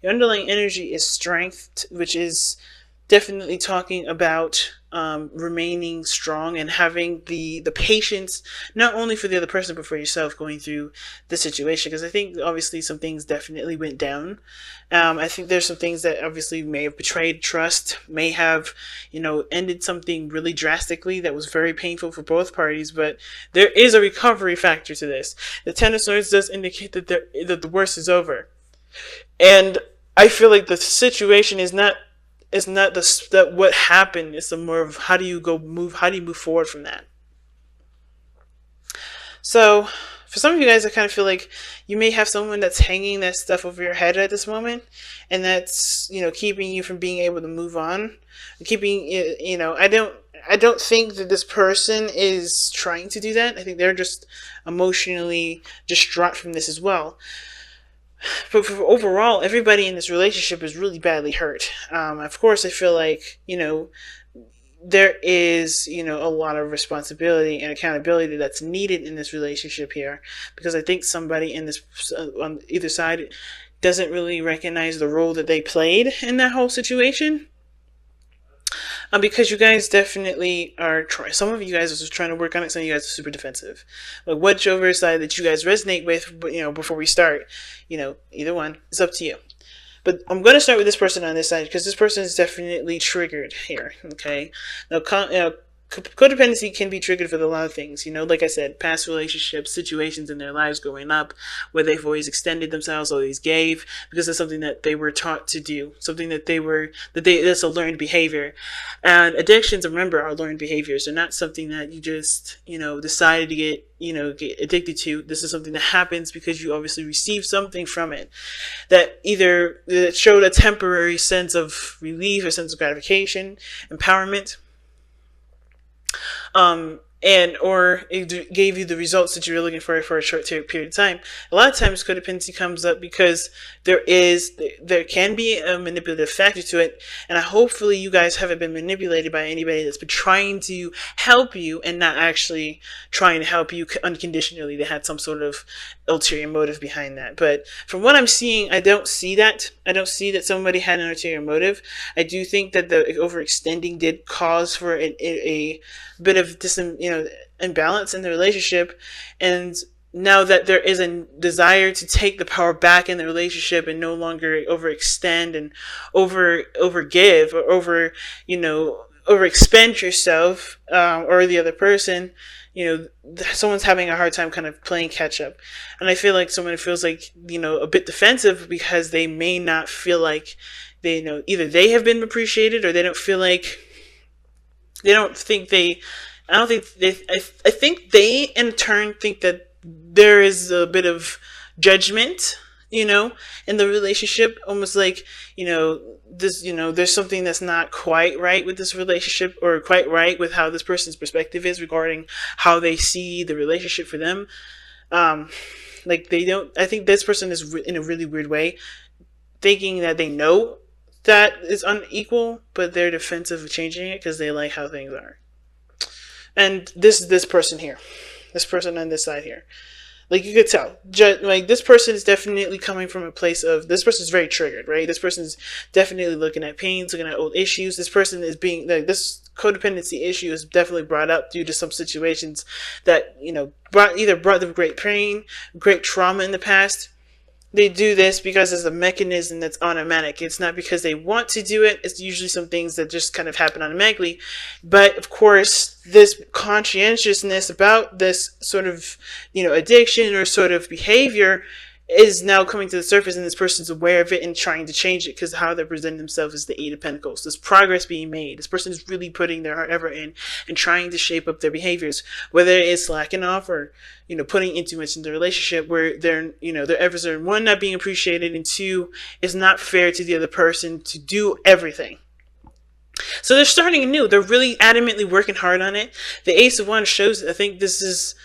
Your underlying energy is strength, which is definitely talking about remaining strong and having the patience, not only for the other person but for yourself going through the situation. Because I think obviously some things definitely went down. I think there's some things that obviously may have betrayed trust, may have, ended something really drastically that was very painful for both parties. But there is a recovery factor to this. The Ten of Swords does indicate that the worst is over, and I feel like the situation is not, that what happened. It's more of how do you move forward from that. So for some of you guys, I kind of feel like you may have someone that's hanging that stuff over your head at this moment, and that's, keeping you from being able to move on, keeping, I don't think that this person is trying to do that. I think they're just emotionally distraught from this as well. But overall, everybody in this relationship is really badly hurt. Of course, I feel like, there is, a lot of responsibility and accountability that's needed in this relationship here, because I think somebody in this, on either side, doesn't really recognize the role that they played in that whole situation. Because you guys definitely are trying. Some of you guys are just trying to work on it. Some of you guys are super defensive. But whichever side that you guys resonate with, before we start, either one, it's up to you. But I'm going to start with this person on this side, because this person is definitely triggered here. Okay, now codependency can be triggered for a lot of things. Like I said, past relationships, situations in their lives growing up, where they've always extended themselves, always gave, because it's something that they were taught to do, something that's a learned behavior. And addictions, remember, are learned behaviors. They're not something that you just, decided to get addicted to. This is something that happens because you obviously received something from it that either showed a temporary sense of relief, a sense of gratification, empowerment, or it gave you the results that you were looking for a short period of time. A lot of times codependency comes up because there can be a manipulative factor to it, and hopefully you guys haven't been manipulated by anybody that's been trying to help you and not actually trying to help you unconditionally. They had some sort of ulterior motive behind that. But from what I'm seeing, I don't see that. I don't see that somebody had an ulterior motive. I do think that the overextending did cause for a bit of imbalance in the relationship, and now that there is a desire to take the power back in the relationship and no longer overextend and overgive or overexpend yourself, or the other person, someone's having a hard time kind of playing catch up. And I feel like someone feels like, a bit defensive, because they may not feel like either they have been appreciated, or they don't feel like, I think they in turn think that there is a bit of judgment, in the relationship, almost like, there's something that's not quite right with this relationship, or quite right with how this person's perspective is regarding how they see the relationship for them. Like I think this person is in a really weird way, thinking that they know that it's unequal, but they're defensive of changing it because they like how things are. And this person here, this person on this side here, like you could tell, like this person is definitely coming from a place of, this person is very triggered, right? This person is definitely looking at pains, looking at old issues. This person is being, like, this codependency issue is definitely brought up due to some situations that, brought them great pain, great trauma in the past. They do this because it's a mechanism that's automatic. It's not because they want to do it. It's usually some things that just kind of happen automatically. But of course, this conscientiousness about this sort of, addiction or sort of behavior is now coming to the surface, and this person's aware of it and trying to change it, because how they're presenting themselves is the Eight of Pentacles. There's progress being made. This person is really putting their effort in and trying to shape up their behaviors, whether it's slacking off or, putting in too much in the relationship, where their efforts are, one, not being appreciated, and two, it's not fair to the other person to do everything. So they're starting anew. They're really adamantly working hard on it. The Ace of Wands shows, I think this is,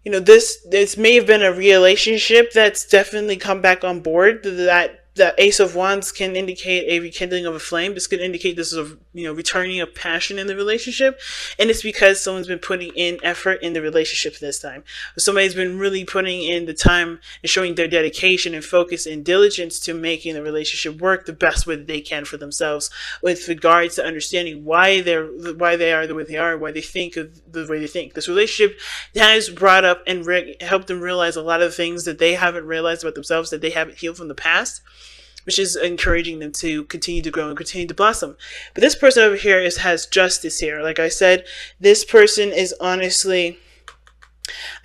this may have been a relationship that's definitely come back on board, that the Ace of Wands can indicate a rekindling of a flame. This could indicate this is a returning of passion in the relationship, and it's because someone's been putting in effort in the relationship this time. Somebody's been really putting in the time and showing their dedication and focus and diligence to making the relationship work the best way that they can for themselves, with regards to understanding why they are the way they are, why they think of the way they think. This relationship has brought up and helped them realize a lot of things that they haven't realized about themselves, that they haven't healed from the past, which is encouraging them to continue to grow and continue to blossom. But this person over here has justice here. Like I said, this person is honestly,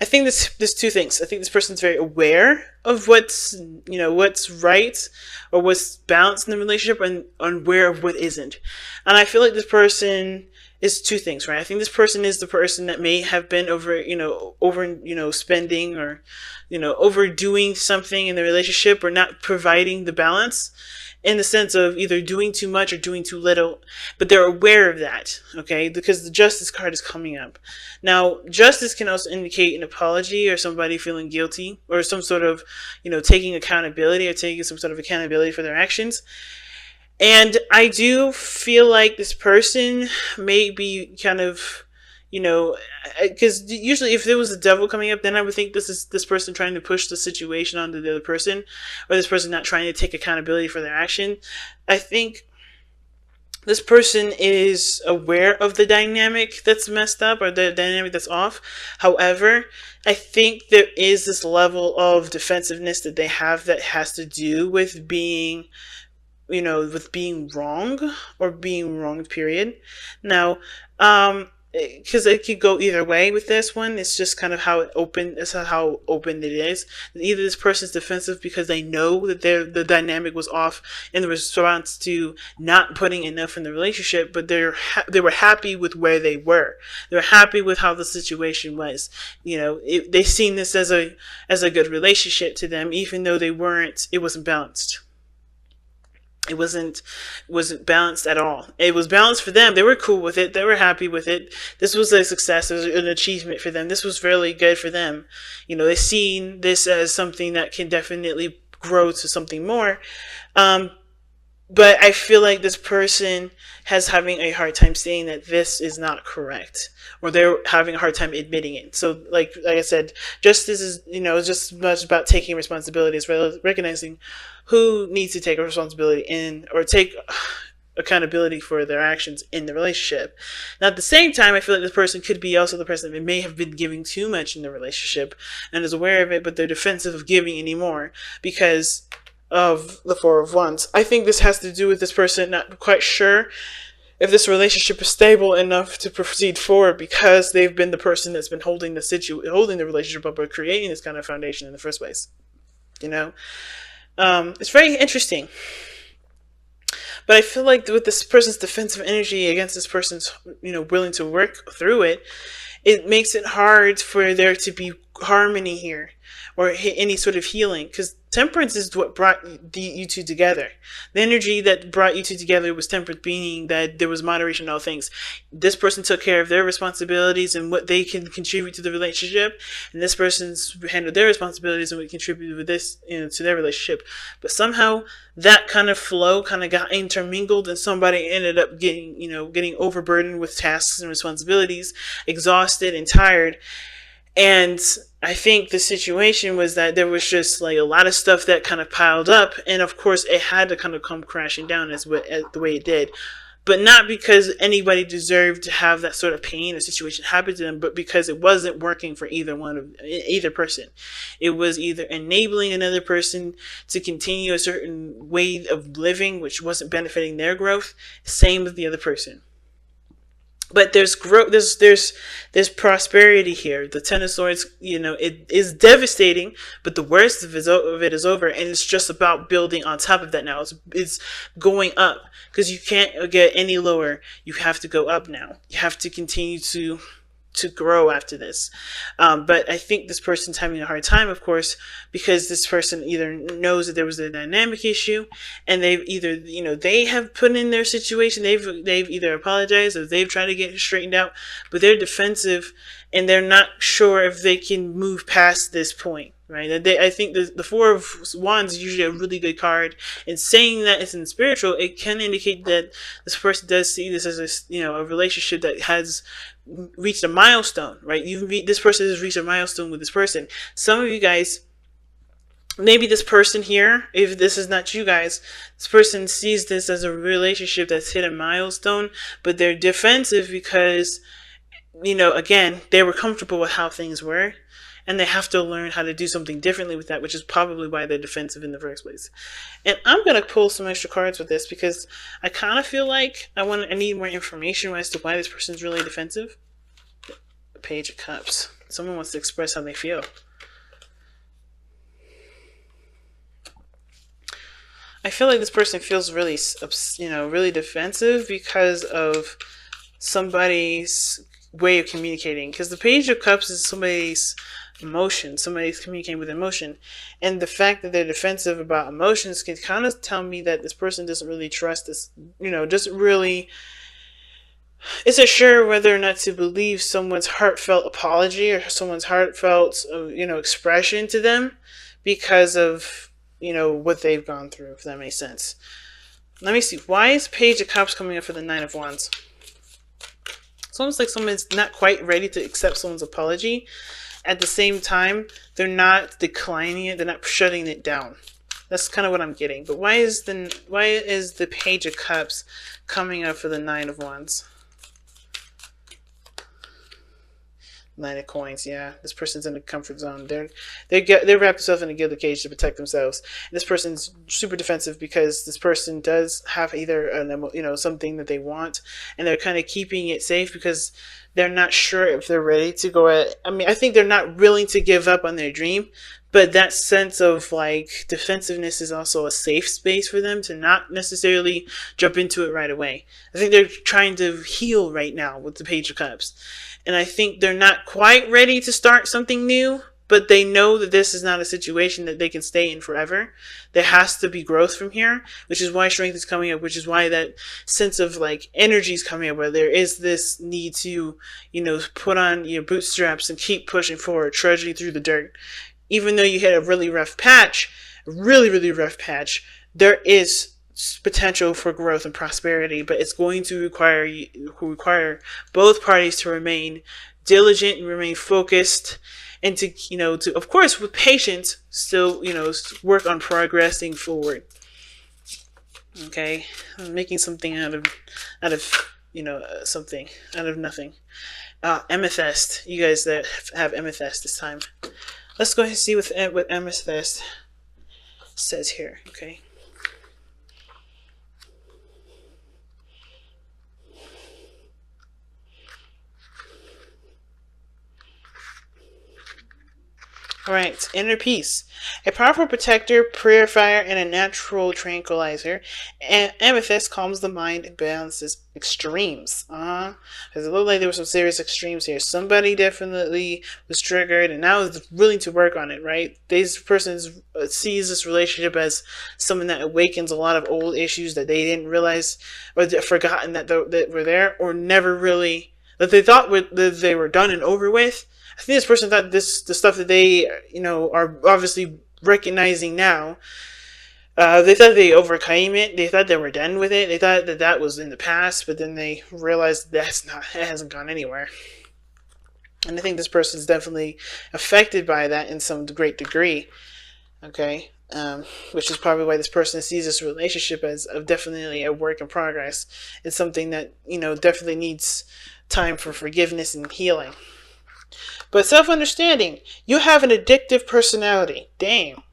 I think there's two things. I think this person's very aware of what's right or what's balanced in the relationship, and unaware of what isn't. And I feel like this person is two things, right? I think this person is the person that may have been over spending, or overdoing something in the relationship, or not providing the balance, in the sense of either doing too much or doing too little, but they're aware of that, okay? Because the Justice card is coming up. Now, Justice can also indicate an apology, or somebody feeling guilty, or some sort of, taking accountability, or taking some sort of accountability for their actions. And I do feel like this person may be kind of, because usually if there was a devil coming up, then I would think this is this person trying to push the situation onto the other person, or this person not trying to take accountability for their action. I think this person is aware of the dynamic that's messed up, or the dynamic that's off. However, I think there is this level of defensiveness that they have that has to do with being wrong, or being wronged, period. Now, because it could go either way with this one. It's just kind of how open it is. Either this person's defensive because they know that the dynamic was off in the response to not putting enough in the relationship, but they were happy with where they were. They were happy with how the situation was. They seen this as a good relationship to them, even though it wasn't balanced. It wasn't balanced at all. It was balanced for them. They were cool with it. They were happy with it. This was a success. It was an achievement for them. This was really good for them. They seen this as something that can definitely grow to something more. But I feel like this person has having a hard time saying that this is not correct, or they're having a hard time admitting it. So like I said, justice is, just as much about taking responsibility as well as recognizing who needs to take responsibility or take accountability for their actions in the relationship. Now, at the same time, I feel like this person could be also the person that may have been giving too much in the relationship and is aware of it, but they're defensive of giving anymore because of the Four of Wands. I think this has to do with this person not quite sure if this relationship is stable enough to proceed forward, because they've been the person that's been holding the relationship up, or creating this kind of foundation in the first place. It's very interesting. But I feel like with this person's defensive energy against this person's, willing to work through it, it makes it hard for there to be harmony here, or any sort of healing, because temperance is what brought you two together. The energy that brought you two together was temperance, meaning that there was moderation in all things. This person took care of their responsibilities and what they can contribute to the relationship, and this person's handled their responsibilities and what contributed with this, to their relationship. But somehow that kind of flow kind of got intermingled, and somebody ended up getting overburdened with tasks and responsibilities, exhausted and tired. And I think the situation was that there was just like a lot of stuff that kind of piled up, and of course it had to kind of come crashing down as the way it did. But not because anybody deserved to have that sort of pain or situation happen to them, but because it wasn't working for either person. It was either enabling another person to continue a certain way of living, which wasn't benefiting their growth. Same with the other person. But there's growth, there's prosperity here. The Ten of Swords, it is devastating, but the worst of it is over, and it's just about building on top of that now. It's going up, because you can't get any lower. You have to go up now. You have to continue to grow after this. But I think this person's having a hard time, of course, because this person either knows that there was a dynamic issue, and they've either, they have put in their situation, they've either apologized or they've tried to get it straightened out, but they're defensive and they're not sure if they can move past this point. right? I think the Four of Wands is usually a really good card. And saying that it's in spiritual, it can indicate that this person does see this as a relationship that has reached a milestone, right? This person has reached a milestone with this person. Some of you guys, maybe this person here, if this is not you guys, this person sees this as a relationship that's hit a milestone, but they're defensive because, again, they were comfortable with how things were, and they have to learn how to do something differently with that, which is probably why they're defensive in the first place. And I'm going to pull some extra cards with this because I kind of feel like I need more information as to why this person's really defensive. The Page of Cups. Someone wants to express how they feel. I feel like this person feels really, really defensive because of somebody's way of communicating. Because the Page of Cups is somebody's emotion. Somebody's communicating with emotion. And the fact that they're defensive about emotions can kind of tell me that this person doesn't really trust this, doesn't really, isn't sure whether or not to believe someone's heartfelt apology or someone's heartfelt, expression to them because of, what they've gone through, if that makes sense. Let me see. Why is Page of Cups coming up for the Nine of Wands? It's almost like someone's not quite ready to accept someone's apology. At the same time, they're not declining it. They're not shutting it down. That's kind of what I'm getting. But why is the Page of Cups coming up for the Nine of Wands? Nine of Coins, yeah. This person's in a comfort zone. They wrap themselves in a gilded cage to protect themselves. And this person's super defensive because this person does have either something that they want, and they're kind of keeping it safe because they're not sure if they're ready to go at. I think they're not willing to give up on their dream, but that sense of defensiveness is also a safe space for them to not necessarily jump into it right away. I think they're trying to heal right now with the Page of Cups. And I think they're not quite ready to start something new, but they know that this is not a situation that they can stay in forever. There has to be growth from here, which is why strength is coming up, which is why that sense of energy is coming up, where there is this need to, put on your bootstraps and keep pushing forward, trudging through the dirt. Even though you hit a really rough patch, there is potential for growth and prosperity, but it's going to require both parties to remain diligent and remain focused, and to of course with patience still work on progressing forward. Okay, I'm making something out of something out of nothing. Amethyst. You guys that have amethyst this time, let's go ahead and see what amethyst says here. Okay. Alright, inner peace. A powerful protector, purifier, and a natural tranquilizer. Amethyst calms the mind and balances extremes. Because it looked like there were some serious extremes here. Somebody definitely was triggered and now is willing to work on it, right? This person sees this relationship as something that awakens a lot of old issues that they didn't realize or forgotten that were there, or never really, that they thought that they were done and over with. I think this person thought the stuff that they, are obviously recognizing now, they thought they overcame it. They thought they were done with it. They thought that was in the past, but then they realized it hasn't gone anywhere. And I think this person is definitely affected by that in some great degree. Okay. Which is probably why this person sees this relationship as definitely a work in progress. It's something that, definitely needs time for forgiveness and healing. But self-understanding, you have an addictive personality. Damn.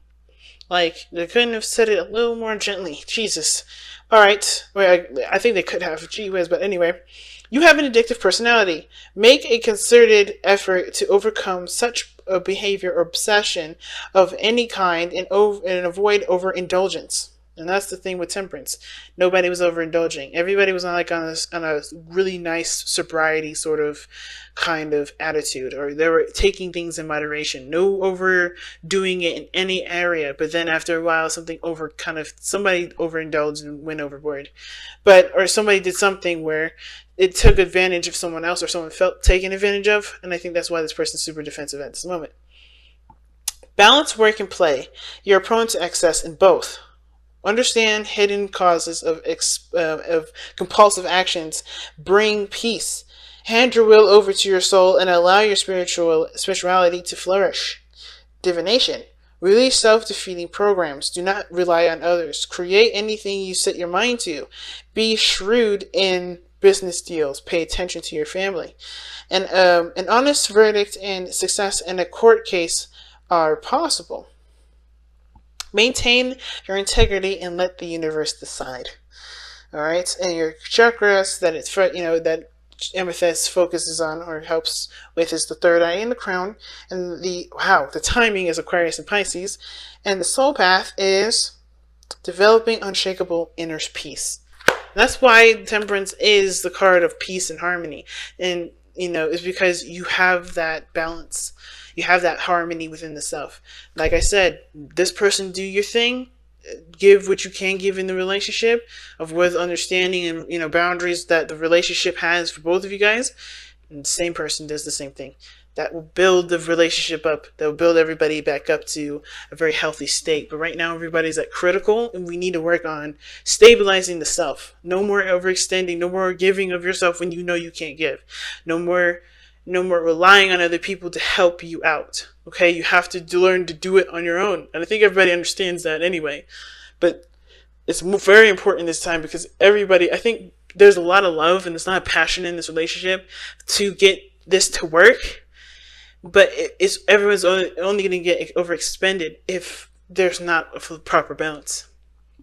They couldn't have said it a little more gently. Jesus. Alright. Well, I think they could have. Gee whiz. But anyway. You have an addictive personality. Make a concerted effort to overcome such a behavior or obsession of any kind and avoid overindulgence. And that's the thing with temperance. Nobody was overindulging. Everybody was on a really nice sobriety sort of kind of attitude, or they were taking things in moderation. No overdoing it in any area. But then after a while, somebody overindulged and went overboard. Or somebody did something where it took advantage of someone else, or someone felt taken advantage of. And I think that's why this person's super defensive at this moment. Balance work and play. You're prone to excess in both. Understand hidden causes of compulsive actions. Bring peace. Hand your will over to your soul and allow your spirituality to flourish. Divination. Release self-defeating programs. Do not rely on others. Create anything you set your mind to. Be shrewd in business deals. Pay attention to your family. And an honest verdict and success in a court case are possible. Maintain your integrity and let the universe decide. All right, and your chakras that it's that amethyst focuses on or helps with is the third eye and the crown, and the timing is Aquarius and Pisces, and the soul path is developing unshakable inner peace. That's why Temperance is the card of peace and harmony, and is because you have that balance. You have that harmony within the self. Like I said, this person, do your thing, give what you can give in the relationship with understanding and boundaries that the relationship has for both of you guys, and the same person does the same thing. That will build the relationship up. That will build everybody back up to a very healthy state. But right now everybody's at critical, and we need to work on stabilizing the self. No more overextending, no more giving of yourself when you know you can't give. No more relying on other people to help you out. Okay, you have to learn to do it on your own. And I think everybody understands that anyway. But it's very important this time because I think there's a lot of love and there's not a passion in this relationship to get this to work. But everyone's only going to get overexpended if there's not a proper balance.